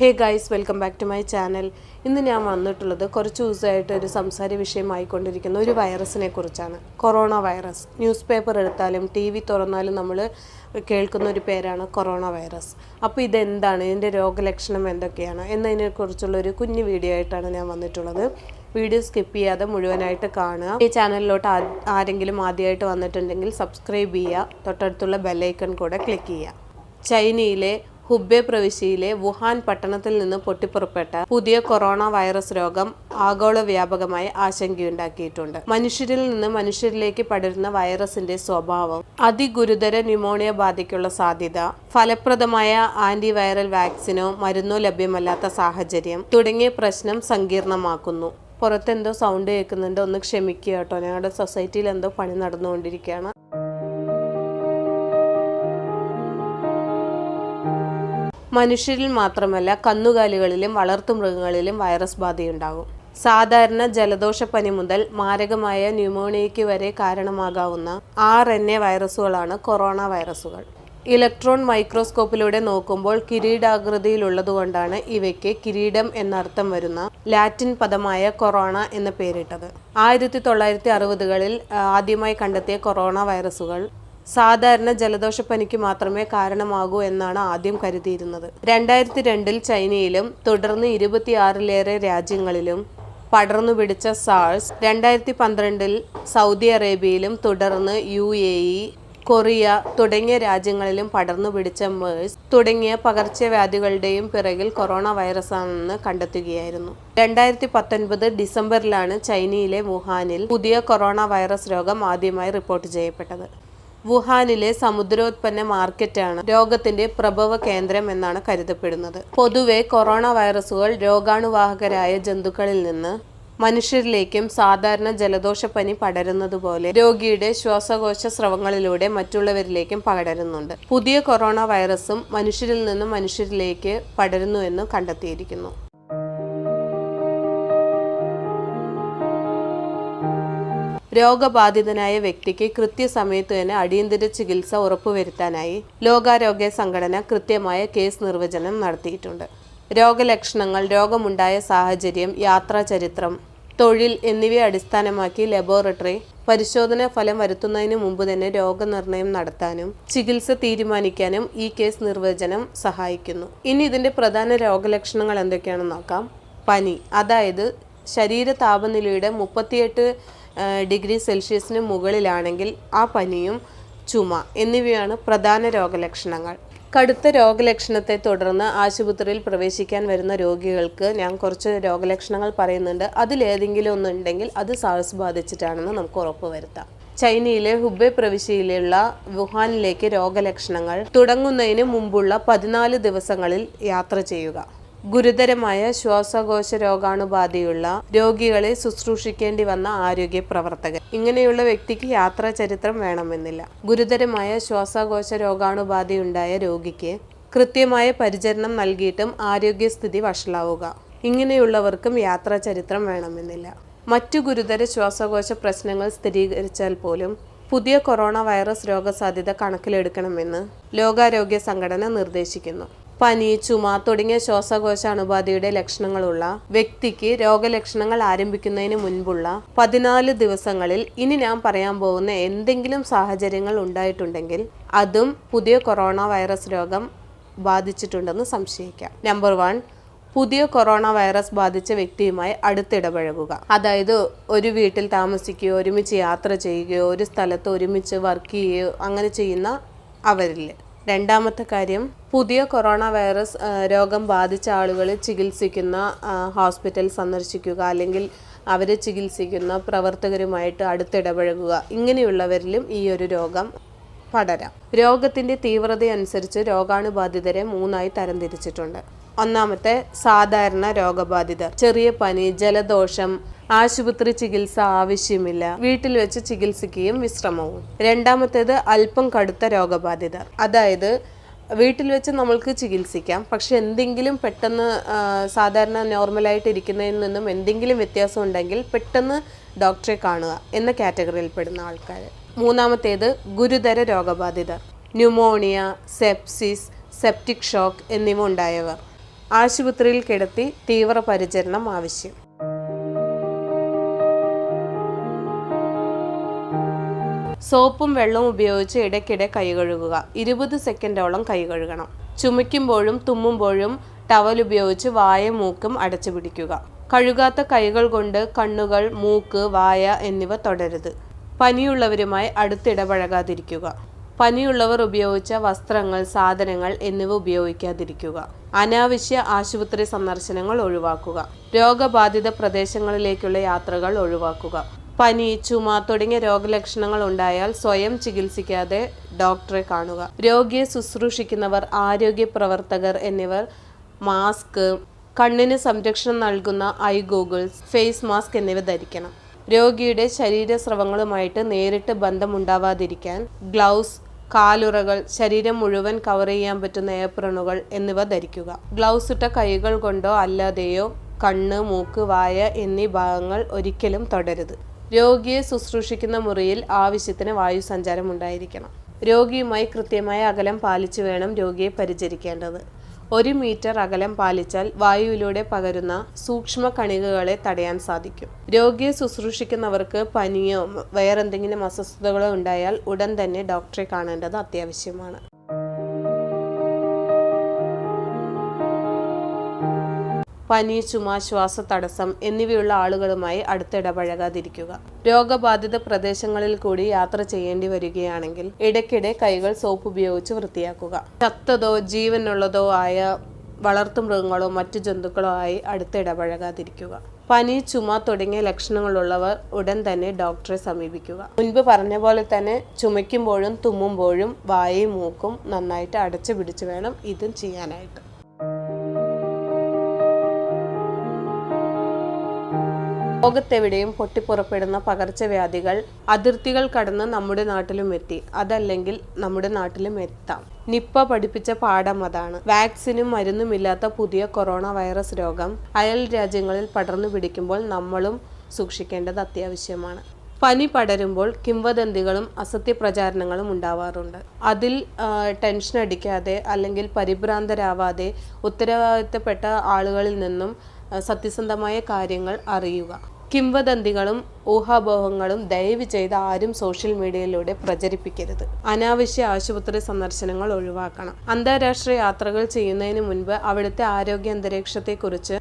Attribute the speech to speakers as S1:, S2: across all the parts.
S1: Hey guys, welcome back to my channel. ഇന്ന് ഞാൻ വന്നിട്ടുള്ളത് കുറച്ച് ദിവസമായിട്ട് ഒരു സംസാര വിഷയമായിക്കൊണ്ടിരിക്കുന്ന ഒരു വൈറസിനെ കുറിച്ചാണ്. Corona virus. ന്യൂസ് പേപ്പർ എടുത്താലും ടിവി തുറന്നാലും നമ്മൾ കേൾക്കുന്ന ഒരു പേരാണ് കൊറോണ വൈറസ്. അപ്പോൾ ഇതെന്താണ്, ഇതിൻ്റെ രോഗലക്ഷണം എന്തൊക്കെയാണ് എന്നതിനെക്കുറിച്ചുള്ള ഒരു കുഞ്ഞു വീഡിയോ ആയിട്ടാണ് ഞാൻ വന്നിട്ടുള്ളത്. വീഡിയോ സ്കിപ്പ് ചെയ്യാതെ മുഴുവനായിട്ട് കാണുക. ഈ ചാനലിലോട്ട് ആരെങ്കിലും ആദ്യമായിട്ട് വന്നിട്ടുണ്ടെങ്കിൽ സബ്സ്ക്രൈബ് ചെയ്യുക, തൊട്ടടുത്തുള്ള ബെല്ലൈക്കൺ കൂടെ ക്ലിക്ക് ചെയ്യുക. ചൈനയിലെ ഹുബെ പ്രവിശ്യയിലെ വുഹാൻ പട്ടണത്തിൽ നിന്ന് പൊട്ടിപ്പുറപ്പെട്ട പുതിയ കൊറോണ വൈറസ് രോഗം ആഗോള വ്യാപകമായി ആശങ്കയുണ്ടാക്കിയിട്ടുണ്ട്. മനുഷ്യരിൽ നിന്ന് മനുഷ്യരിലേക്ക് പടരുന്ന വൈറസിന്റെ സ്വഭാവം, അതിഗുരുതര ന്യൂമോണിയ ബാധയ്ക്കുള്ള സാധ്യത, ഫലപ്രദമായ ആന്റിവൈറൽ വാക്സിനോ മരുന്നോ ലഭ്യമല്ലാത്ത സാഹചര്യം തുടങ്ങിയ പ്രശ്നം സങ്കീർണമാക്കുന്നു. പുറത്തെന്തോ സൗണ്ട് കേൾക്കുന്നുണ്ട്, ഒന്ന് ക്ഷമിക്കുക കേട്ടോ. ഞങ്ങളുടെ സൊസൈറ്റിയിൽ എന്തോ പണി നടന്നുകൊണ്ടിരിക്കുകയാണ്. മനുഷ്യരിൽ മാത്രമല്ല കന്നുകാലികളിലും വളർത്തുമൃഗങ്ങളിലും വൈറസ് ബാധയുണ്ടാകും. സാധാരണ ജലദോഷപ്പനി മുതൽ മാരകമായ ന്യൂമോണിയയ്ക്ക് വരെ കാരണമാകാവുന്ന RNA വൈറസുകളാണ് കൊറോണ വൈറസുകൾ. ഇലക്ട്രോൺ മൈക്രോസ്കോപ്പിലൂടെ നോക്കുമ്പോൾ കിരീടാകൃതിയിലുള്ളതുകൊണ്ടാണ് ഇവയ്ക്ക് കിരീടം എന്നർത്ഥം വരുന്ന ലാറ്റിൻ പദമായ കൊറോണ എന്ന് പേരിട്ടത്. 1960കളിൽ ആദ്യമായി കണ്ടെത്തിയ കൊറോണ വൈറസുകൾ സാധാരണ ജലദോഷപ്പനിക്ക് മാത്രമേ കാരണമാകൂ എന്നാണ് ആദ്യം കരുതിയിരുന്നത്. 2002 ചൈനയിലും തുടർന്ന് 26ലേറെ രാജ്യങ്ങളിലും പടർന്നു പിടിച്ച സാഴ്സ്, 2012 സൗദി അറേബ്യയിലും തുടർന്ന് UAE, കൊറിയ തുടങ്ങിയ രാജ്യങ്ങളിലും പടർന്നു പിടിച്ച MERS തുടങ്ങിയ പകർച്ചവ്യാധികളുടെയും പിറകിൽ കൊറോണ വൈറസാണെന്ന് കണ്ടെത്തുകയായിരുന്നു. 2019 ഡിസംബറിലാണ് ചൈനയിലെ വുഹാനിൽ പുതിയ കൊറോണ വൈറസ് രോഗം ആദ്യമായി റിപ്പോർട്ട് ചെയ്യപ്പെട്ടത്. വുഹാനിലെ സമുദ്രോത്പന്ന മാർക്കറ്റാണ് രോഗത്തിന്റെ പ്രഭവ കേന്ദ്രം എന്നാണ് കരുതപ്പെടുന്നത്. പൊതുവെ കൊറോണ വൈറസുകൾ രോഗാണുവാഹകരായ ജന്തുക്കളിൽ നിന്ന് മനുഷ്യരിലേക്കും സാധാരണ ജലദോഷപ്പനി പടരുന്നതുപോലെ രോഗിയുടെ ശ്വാസകോശ സ്രവങ്ങളിലൂടെ മറ്റുള്ളവരിലേക്കും പടരുന്നുണ്ട്. പുതിയ കൊറോണ വൈറസും മനുഷ്യരിൽ നിന്നും മനുഷ്യരിലേക്ക് പടരുന്നുവെന്ന് കണ്ടെത്തിയിരിക്കുന്നു. രോഗബാധിതനായ വ്യക്തിക്ക് കൃത്യസമയത്ത് തന്നെ അടിയന്തര ചികിത്സ ഉറപ്പുവരുത്താനായി ലോകാരോഗ്യ സംഘടന കൃത്യമായ കേസ് നിർവചനം നടത്തിയിട്ടുണ്ട്. രോഗലക്ഷണങ്ങൾ, രോഗമുണ്ടായ സാഹചര്യം, യാത്രാചരിത്രം, തൊഴിൽ എന്നിവയെ അടിസ്ഥാനമാക്കി ലബോറട്ടറി പരിശോധന ഫലം വരുത്തുന്നതിന് മുമ്പ് തന്നെ രോഗനിർണയം നടത്താനും ചികിത്സ തീരുമാനിക്കാനും ഈ കേസ് നിർവചനം സഹായിക്കുന്നു. ഇനി ഇതിന്റെ പ്രധാന രോഗലക്ഷണങ്ങൾ എന്തൊക്കെയാണെന്ന് നോക്കാം. പനി, അതായത് ശരീര താപനിലയുടെ 38 ഡിഗ്രി സെൽഷ്യസിന് മുകളിലാണെങ്കിൽ ആ പനിയും ചുമ എന്നിവയാണ് പ്രധാന രോഗലക്ഷണങ്ങൾ. കടുത്ത രോഗലക്ഷണത്തെ തുടർന്ന് ആശുപത്രിയിൽ പ്രവേശിക്കാൻ വരുന്ന രോഗികൾക്ക് ഞാൻ കുറച്ച് രോഗലക്ഷണങ്ങൾ പറയുന്നുണ്ട്. അതിലേതെങ്കിലും ഒന്നുണ്ടെങ്കിൽ അത് സാഴ്സ് ബാധിച്ചിട്ടാണെന്ന് നമുക്ക് ഉറപ്പുവരുത്താം. ചൈനയിലെ ഹുബെ പ്രവിശ്യയിലുള്ള വുഹാനിലേക്ക് രോഗലക്ഷണങ്ങൾ തുടങ്ങുന്നതിന് മുമ്പുള്ള 14 ദിവസങ്ങളിൽ യാത്ര ചെയ്യുക. ഗുരുതരമായ ശ്വാസകോശ രോഗാണുബാധയുള്ള രോഗികളെ ശുശ്രൂഷിക്കേണ്ടി വന്ന ആരോഗ്യ പ്രവർത്തകർ, ഇങ്ങനെയുള്ള വ്യക്തിക്ക് യാത്രാ ചരിത്രം വേണമെന്നില്ല. ഗുരുതരമായ ശ്വാസകോശ രോഗാണുബാധയുണ്ടായ രോഗിക്ക് കൃത്യമായ പരിചരണം നൽകിയിട്ടും ആരോഗ്യസ്ഥിതി വഷളാവുക, ഇങ്ങനെയുള്ളവർക്കും യാത്രാ ചരിത്രം വേണമെന്നില്ല. മറ്റു ഗുരുതര ശ്വാസകോശ പ്രശ്നങ്ങൾ സ്ഥിരീകരിച്ചാൽ പോലും പുതിയ കൊറോണ വൈറസ് രോഗസാധ്യത കണക്കിലെടുക്കണമെന്ന് ലോകാരോഗ്യ സംഘടന നിർദ്ദേശിക്കുന്നു. പനി, ചുമ തുടങ്ങിയ ശ്വാസകോശ അണുബാധയുടെ ലക്ഷണങ്ങളുള്ള വ്യക്തിക്ക് രോഗലക്ഷണങ്ങൾ ആരംഭിക്കുന്നതിന് മുൻപുള്ള 14 ദിവസങ്ങളിൽ ഇനി ഞാൻ പറയാൻ പോകുന്ന എന്തെങ്കിലും സാഹചര്യങ്ങൾ ഉണ്ടായിട്ടുണ്ടെങ്കിൽ അതും പുതിയ കൊറോണ വൈറസ് രോഗം ബാധിച്ചിട്ടുണ്ടെന്ന് സംശയിക്കാം. നമ്പർ 1, പുതിയ കൊറോണ വൈറസ് ബാധിച്ച വ്യക്തിയുമായി അടുത്തിടപഴകുക. അതായത് ഒരു വീട്ടിൽ താമസിക്കുകയോ ഒരുമിച്ച് യാത്ര ചെയ്യുകയോ ഒരു സ്ഥലത്ത് ഒരുമിച്ച് വർക്ക് ചെയ്യുകയോ അങ്ങനെ ചെയ്യുന്ന അവരിൽ. രണ്ടാമത്തെ കാര്യം, പുതിയ കൊറോണ വൈറസ് രോഗം ബാധിച്ച ആളുകളെ ചികിത്സിക്കുന്ന ഹോസ്പിറ്റൽ സന്ദർശിക്കുക, അല്ലെങ്കിൽ അവരെ ചികിത്സിക്കുന്ന പ്രവർത്തകരുമായിട്ട് അടുത്തിടപഴകുക. ഇങ്ങനെയുള്ളവരിലും ഈ ഒരു രോഗം പടരാം. രോഗത്തിൻ്റെ തീവ്രതയനുസരിച്ച് രോഗാണുബാധിതരെ 3ആയി തരംതിരിച്ചിട്ടുണ്ട്. ഒന്നാമത്തെ, സാധാരണ രോഗബാധിതർ, ചെറിയ പനി, ജലദോഷം, ആശുപത്രി ചികിത്സ ആവശ്യമില്ല, വീട്ടിൽ വെച്ച് ചികിത്സിക്കുകയും വിശ്രമവും. രണ്ടാമത്തേത്, അല്പം കടുത്ത രോഗബാധിതർ, അതായത് വീട്ടിൽ വെച്ച് നമ്മൾക്ക് ചികിത്സിക്കാം, പക്ഷെ എന്തെങ്കിലും പെട്ടെന്ന് സാധാരണ നോർമലായിട്ട് ഇരിക്കുന്നതിൽ നിന്നും എന്തെങ്കിലും വ്യത്യാസം ഉണ്ടെങ്കിൽ പെട്ടെന്ന് ഡോക്ടറെ കാണുക എന്ന കാറ്റഗറിയിൽ പെടുന്ന ആൾക്കാർ. മൂന്നാമത്തേത്, ഗുരുതര രോഗബാധിതർ, ന്യൂമോണിയ, സെപ്സിസ്, സെപ്റ്റിക് ഷോക്ക് എന്നിവ ഉണ്ടായവർ. ആശുപത്രിയിൽ കിടത്തി തീവ്രപരിചരണം ആവശ്യം. സോപ്പും വെള്ളവും ഉപയോഗിച്ച് ഇടയ്ക്കിടെ കൈ കഴുകുക. 20 സെക്കൻഡോളം കൈ കഴുകണം. ചുമയ്ക്കുമ്പോഴും തുമ്മുമ്പോഴും ടവൽ ഉപയോഗിച്ച് വായ മൂക്കും അടച്ചു പിടിക്കുക. കഴുകാത്ത കൈകൾ കൊണ്ട് കണ്ണുകൾ, മൂക്ക്, വായ എന്നിവ തൊടരുത്. പനിയുള്ളവരുമായി അടുത്തിടപഴകാതിരിക്കുക. പനിയുള്ളവർ ഉപയോഗിച്ച വസ്ത്രങ്ങൾ, സാധനങ്ങൾ എന്നിവ ഉപയോഗിക്കാതിരിക്കുക. അനാവശ്യ ആശുപത്രി സന്ദർശനങ്ങൾ ഒഴിവാക്കുക. രോഗബാധിത പ്രദേശങ്ങളിലേക്കുള്ള യാത്രകൾ ഒഴിവാക്കുക. പനി, ചുമ തുടങ്ങിയ രോഗലക്ഷണങ്ങൾ ഉണ്ടായാൽ സ്വയം ചികിത്സിക്കാതെ ഡോക്ടറെ കാണുക. രോഗിയെ ശുശ്രൂഷിക്കുന്നവർ, ആരോഗ്യ പ്രവർത്തകർ എന്നിവർ മാസ്ക്, കണ്ണിന് സംരക്ഷണം നൽകുന്ന ഐ ഗോഗിൾസ്, ഫേസ് മാസ്ക് എന്നിവ ധരിക്കണം. രോഗിയുടെ ശരീരസ്രവങ്ങളുമായിട്ട് നേരിട്ട് ബന്ധമുണ്ടാവാതിരിക്കാൻ ഗ്ലൗസ്, കാലുറകൾ, ശരീരം മുഴുവൻ കവർ ചെയ്യാൻ പറ്റുന്ന ഏപ്രണുകൾ എന്നിവ ധരിക്കുക. ഗ്ലൗസ് ഇട്ട കൈകൾ കൊണ്ടോ അല്ലാതെയോ കണ്ണ്, മൂക്ക്, വായ എന്നീ ഭാഗങ്ങൾ ഒരിക്കലും തൊടരുത്. രോഗിയെ ശുശ്രൂഷിക്കുന്ന മുറിയിൽ ആവശ്യത്തിന് വായുസഞ്ചാരം ഉണ്ടായിരിക്കണം. രോഗിയുമായി കൃത്യമായ അകലം പാലിച്ചു വേണം രോഗിയെ പരിചരിക്കേണ്ടത്. 1 മീറ്റർ അകലം പാലിച്ചാൽ വായുവിലൂടെ പകരുന്ന സൂക്ഷ്മ കണികകളെ തടയാൻ സാധിക്കും. രോഗിയെ ശുശ്രൂഷിക്കുന്നവർക്ക് പനിയോ വേറെന്തെങ്കിലും അസ്വസ്ഥതകളോ ഉണ്ടായാൽ ഉടൻ തന്നെ ഡോക്ടറെ കാണേണ്ടത് അത്യാവശ്യമാണ്. പനി, ചുമ, ശ്വാസതടസ്സം എന്നിവയുള്ള ആളുകളുമായി അടുത്തിടപഴകാതിരിക്കുക. രോഗബാധിത പ്രദേശങ്ങളിൽ കൂടി യാത്ര ചെയ്യേണ്ടി വരികയാണെങ്കിൽ ഇടയ്ക്കിടെ കൈകൾ സോപ്പ് ഉപയോഗിച്ച് വൃത്തിയാക്കുക. ചത്തതോ ജീവനുള്ളതോ ആയ വളർത്തുമൃഗങ്ങളോ മറ്റു ജന്തുക്കളോ ആയി അടുത്തിടപഴകാതിരിക്കുക. പനി, ചുമ തുടങ്ങിയ ലക്ഷണങ്ങളുള്ളവർ ഉടൻ തന്നെ ഡോക്ടറെ സമീപിക്കുക. മുൻപ് പറഞ്ഞ പോലെ തന്നെ ചുമയ്ക്കുമ്പോഴും തുമ്മുമ്പോഴും വായയും മൂക്കും നന്നായിട്ട് അടച്ചു പിടിച്ച് വേണം ഇതും ചെയ്യാനായിട്ട്. ലോകത്തെവിടെയും പൊട്ടിപ്പുറപ്പെടുന്ന പകർച്ചവ്യാധികൾ അതിർത്തികൾ കടന്ന് നമ്മുടെ നാട്ടിലും എത്തി. അതല്ലെങ്കിൽ നമ്മുടെ നാട്ടിലും എത്താം. നിപ്പ പഠിപ്പിച്ച പാഠം അതാണ്. വാക്സിനും മരുന്നുമില്ലാത്ത പുതിയ കൊറോണ വൈറസ് രോഗം അയൽ രാജ്യങ്ങളിൽ പടർന്നു പിടിക്കുമ്പോൾ നമ്മളും സൂക്ഷിക്കേണ്ടത് അത്യാവശ്യമാണ്. പനി പടരുമ്പോൾ കിംവദന്തികളും അസത്യപ്രചാരണങ്ങളും ഉണ്ടാവാറുണ്ട്. അതിൽ ടെൻഷൻ അടിക്കാതെ അല്ലെങ്കിൽ പരിഭ്രാന്തരാവാതെ ഉത്തരവാദിത്തപ്പെട്ട ആളുകളിൽ നിന്നും സത്യസന്ധമായ കാര്യങ്ങൾ അറിയുക. കിംവദന്തികളും ഊഹാപോഹങ്ങളും ദയവ് ചെയ്ത് ആരും സോഷ്യൽ മീഡിയയിലൂടെ പ്രചരിപ്പിക്കരുത്. അനാവശ്യ ആശുപത്രി സന്ദർശനങ്ങൾ ഒഴിവാക്കണം. അന്താരാഷ്ട്ര യാത്രകൾ ചെയ്യുന്നതിന് മുൻപ് അവിടുത്തെ ആരോഗ്യ അന്തരീക്ഷത്തെക്കുറിച്ച്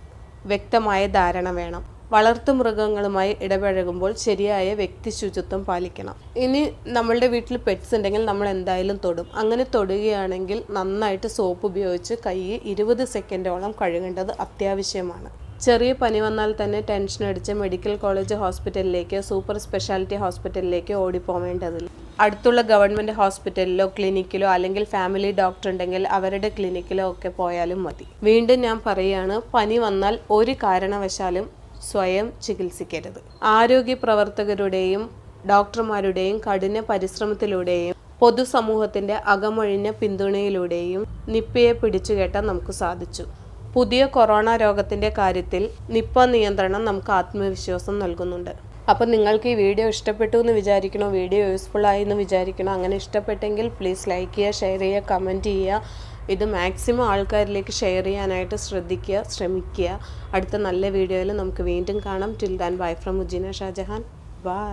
S1: വ്യക്തമായ ധാരണ വേണം. വളർത്തുമൃഗങ്ങളുമായി ഇടപഴകുമ്പോൾ ശരിയായ വ്യക്തി ശുചിത്വം പാലിക്കണം. ഇനി നമ്മളുടെ വീട്ടിൽ പെറ്റ്സ് ഉണ്ടെങ്കിൽ നമ്മൾ എന്തായാലും തൊടും. അങ്ങനെ തൊടുകയാണെങ്കിൽ നന്നായിട്ട് സോപ്പ് ഉപയോഗിച്ച് കൈ 20 സെക്കൻഡോളം കഴുകേണ്ടത് അത്യാവശ്യമാണ്. ചെറിയ പനി വന്നാൽ തന്നെ ടെൻഷൻ അടിച്ച് മെഡിക്കൽ കോളേജ് ഹോസ്പിറ്റലിലേക്ക്, സൂപ്പർ സ്പെഷ്യാലിറ്റി ഹോസ്പിറ്റലിലേക്ക് ഓടിപ്പോവേണ്ടതില്ല. അടുത്തുള്ള ഗവൺമെൻറ് ഹോസ്പിറ്റലിലോ ക്ലിനിക്കിലോ അല്ലെങ്കിൽ ഫാമിലി ഡോക്ടർ ഉണ്ടെങ്കിൽ അവരുടെ ക്ലിനിക്കിലോ ഒക്കെ പോയാലും മതി. വീണ്ടും ഞാൻ പറയുകയാണ്, പനി വന്നാൽ ഒരു കാരണവശാലും സ്വയം ചികിത്സിക്കരുത്. ആരോഗ്യ പ്രവർത്തകരുടെയും ഡോക്ടർമാരുടെയും കഠിന പരിശ്രമത്തിലൂടെയും പൊതുസമൂഹത്തിൻ്റെ അകമൊഴിഞ്ഞ പിന്തുണയിലൂടെയും നിപ്പയെ പിടിച്ചുകെട്ടാൻ നമുക്ക് സാധിച്ചു. പുതിയ കൊറോണ രോഗത്തിൻ്റെ കാര്യത്തിൽ നിപ്പ നിയന്ത്രണം നമുക്ക് ആത്മവിശ്വാസം നൽകുന്നുണ്ട്. അപ്പം നിങ്ങൾക്ക് ഈ വീഡിയോ ഇഷ്ടപ്പെട്ടു എന്ന് വിചാരിക്കണോ, വീഡിയോ യൂസ്ഫുൾ ആയി എന്ന് വിചാരിക്കണോ? അങ്ങനെ ഇഷ്ടപ്പെട്ടെങ്കിൽ പ്ലീസ് ലൈക്ക് ചെയ്യുക, ഷെയർ ചെയ്യുക, കമൻറ്റ് ചെയ്യുക. ഇത് മാക്സിമം ആൾക്കാരിലേക്ക് ഷെയർ ചെയ്യാനായിട്ട് ശ്രമിക്കുക. അടുത്ത നല്ല വീഡിയോയിൽ നമുക്ക് വീണ്ടും കാണാം. Till then bye from Mujeena Shajahan. By.